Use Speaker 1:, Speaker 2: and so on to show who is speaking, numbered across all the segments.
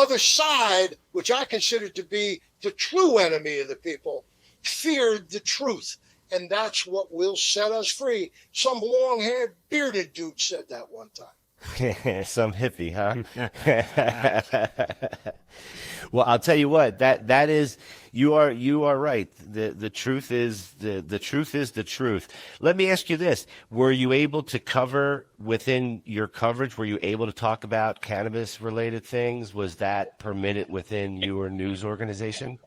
Speaker 1: other side, which I consider to be the true enemy of the people, feared the truth. And that's what will set us free. Some long-haired, bearded dude said that one time.
Speaker 2: Some hippie, huh? Well, I'll tell you what, that is, you are right. The truth is the truth is the truth. Let me ask you this. Were you able to cover within your coverage, were you able to talk about cannabis related things? Was that permitted within your news organization?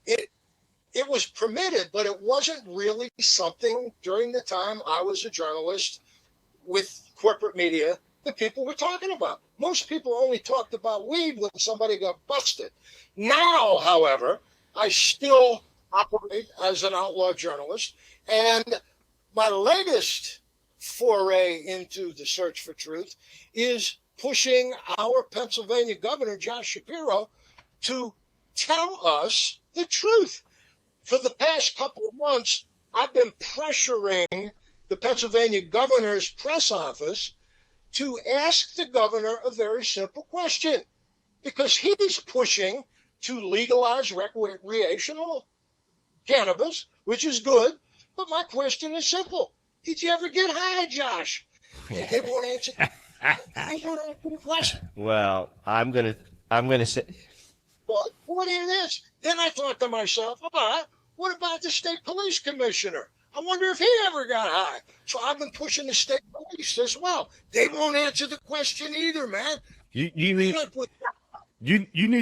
Speaker 1: It was permitted, but it wasn't really something during the time I was a journalist with corporate media that people were talking about. Most people only talked about weed when somebody got busted. Now, however, I still operate as an outlaw journalist, and my latest foray into the search for truth is pushing our Pennsylvania governor, Josh Shapiro, to tell us the truth. For the past couple of months, I've been pressuring the Pennsylvania governor's press office to ask the governor a very simple question, because he's pushing to legalize recreational cannabis, which is good. But my question is simple. Did you ever get high, Josh? They won't answer. They won't answer the question.
Speaker 2: Well, I'm gonna say.
Speaker 1: Well, what is this? Then I thought to myself, what about the state police commissioner? I wonder if he ever got high. So I've been pushing the state police as well. They won't answer the question either, man.
Speaker 3: You need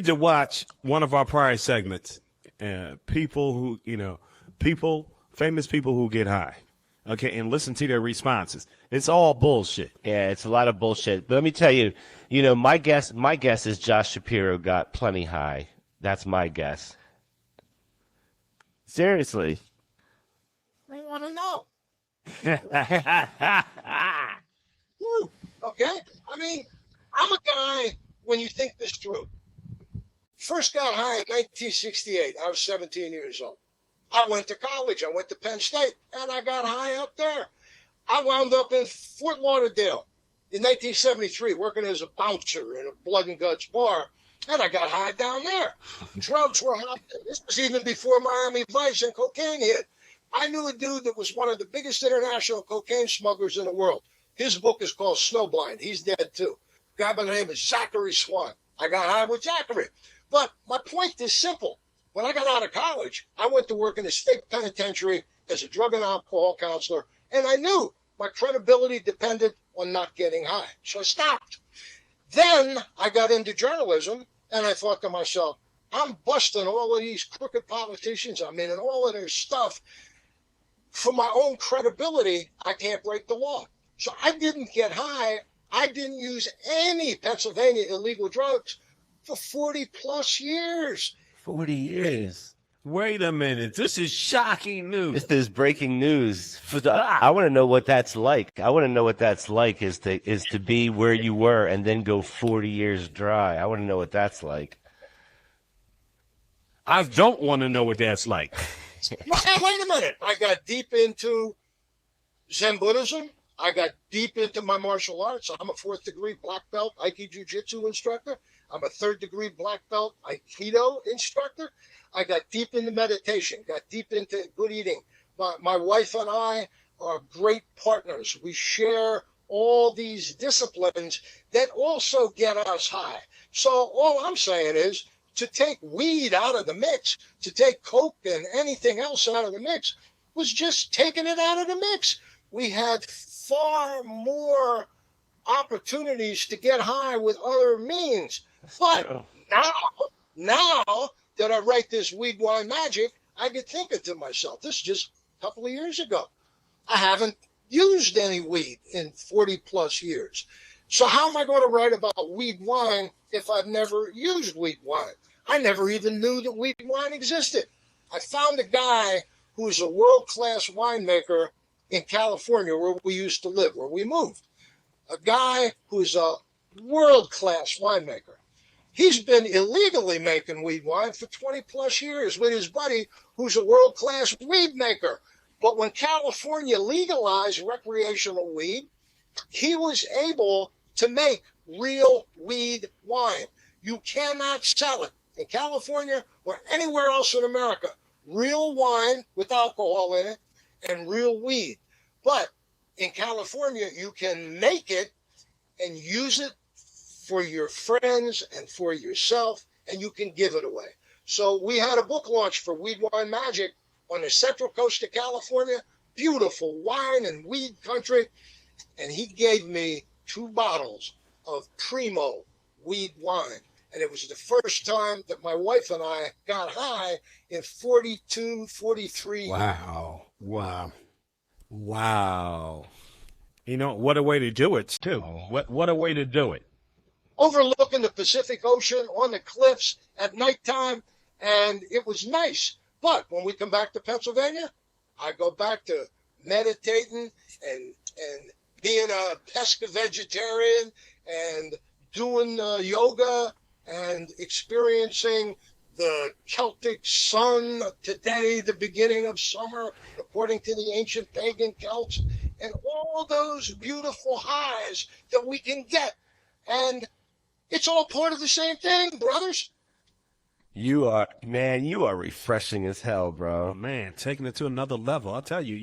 Speaker 3: to watch one of our prior segments. Famous people who get high. Okay, and listen to their responses. It's all bullshit.
Speaker 2: Yeah, it's a lot of bullshit. But let me tell you, my guess is Josh Shapiro got plenty high. That's my guess. Seriously.
Speaker 1: I want to know. Okay? I mean, I'm a guy, when you think this through. First got high in 1968. I was 17 years old. I went to college. I went to Penn State, and I got high up there. I wound up in Fort Lauderdale in 1973, working as a bouncer in a blood and guts bar, and I got high down there. Drugs were hot. This was even before Miami Vice and cocaine hit. I knew a dude that was one of the biggest international cocaine smugglers in the world. His book is called Snowblind. He's dead too. A guy by the name of Zachary Swan. I got high with Zachary. But my point is simple. When I got out of college, I went to work in the state penitentiary as a drug and alcohol counselor, and I knew my credibility depended on not getting high. So I stopped. Then I got into journalism, and I thought to myself, I'm busting all of these crooked politicians. I'm in all of their stuff. For my own credibility, I can't break the law. So I didn't get high. I didn't use any Pennsylvania illegal drugs for 40 plus years.
Speaker 2: 40 years.
Speaker 3: Wait a minute. This is shocking news.
Speaker 2: This is breaking news. I want to know what that's like. I want to know what that's like is to be where you were and then go 40 years dry. I want to know what that's like.
Speaker 3: I don't want to know what that's like.
Speaker 1: Wait a minute. I got deep into Zen Buddhism. I got deep into my martial arts. I'm a 4th degree black belt Aikido Jiu-Jitsu instructor. I'm a 3rd degree black belt Aikido instructor. I got deep into meditation, got deep into good eating. My wife and I are great partners. We share all these disciplines that also get us high. So all I'm saying is to take weed out of the mix, to take coke and anything else out of the mix, was just taking it out of the mix. We had far more opportunities to get high with other means. But now that I write this Weed Wine Magic, I get thinking to myself, this is just a couple of years ago. I haven't used any weed in 40 plus years. So how am I going to write about weed wine if I've never used weed wine? I never even knew that weed wine existed. I found a guy who's a world-class winemaker in California, where we used to live, where we moved. A guy who's a world-class winemaker. He's been illegally making weed wine for 20 plus years with his buddy, who's a world-class weed maker. But when California legalized recreational weed, he was able to make real weed wine. You cannot sell it in California or anywhere else in America. Real wine with alcohol in it and real weed. But in California, you can make it and use it for your friends and for yourself, and you can give it away. So we had a book launch for Weed Wine Magic on the central coast of California. Beautiful wine and weed country. And he gave me 2 bottles of Primo weed wine. And it was the first time that my wife and I got high in 42, 43 years.
Speaker 4: Wow. Wow. Wow.
Speaker 3: You know, what a way to do it, too.
Speaker 4: What a way to do it.
Speaker 1: Overlooking the Pacific Ocean on the cliffs at nighttime, and it was nice. But when we come back to Pennsylvania, I go back to meditating and being a pesca vegetarian and doing yoga and experiencing the Celtic sun today, the beginning of summer, according to the ancient pagan Celts, and all those beautiful highs that we can get. And it's all part of the same thing, brothers.
Speaker 2: You are refreshing as hell, bro.
Speaker 3: Man, taking it to another level. I'll tell you,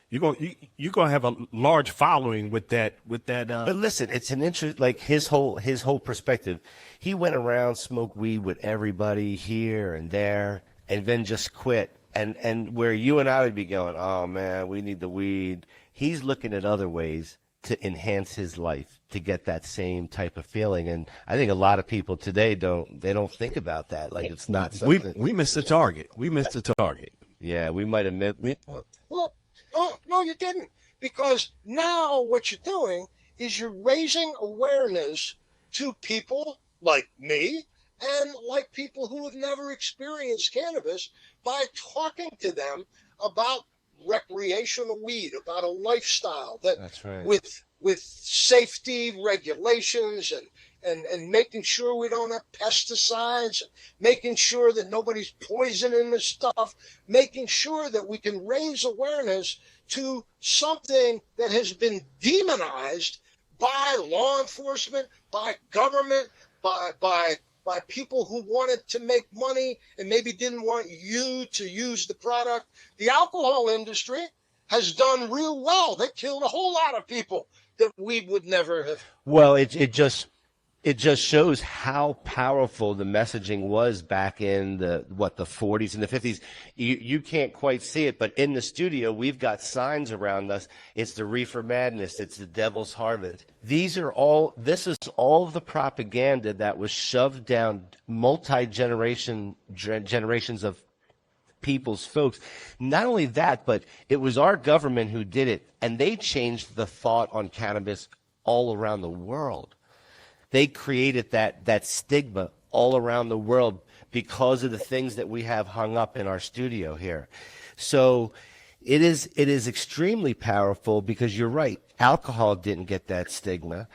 Speaker 3: you're gonna have a large following with that.
Speaker 2: But listen, it's an interest. Like his whole perspective. He went around, smoked weed with everybody here and there, and then just quit. And where you and I would be going, oh man, we need the weed. He's looking at other ways to enhance his life, to get that same type of feeling. And I think a lot of people today don't think about that. Like it's not something.
Speaker 3: We missed the target. We missed the target.
Speaker 2: Yeah, we might have missed.
Speaker 1: Well, no, you didn't. Because now what you're doing is you're raising awareness to people like me and like people who have never experienced cannabis by talking to them about recreational weed, about a lifestyle
Speaker 2: That's right.
Speaker 1: with safety regulations and making sure we don't have pesticides, making sure that nobody's poisoning the stuff, making sure that we can raise awareness to something that has been demonized by law enforcement, by government, by people who wanted to make money and maybe didn't want you to use the product. The alcohol industry has done real well. They killed a whole lot of people that we would never have.
Speaker 2: Well, it just shows how powerful the messaging was back in the 40s and the 50s. You can't quite see it, but in the studio we've got signs around us. It's the reefer madness. It's the devil's harvest. This is all the propaganda that was shoved down generations of people's folks. Not only that, but it was our government who did it, and they changed the thought on cannabis all around the world. They created that stigma all around the world because of the things that we have hung up in our studio here. So it is extremely powerful because you're right. Alcohol didn't get that stigma.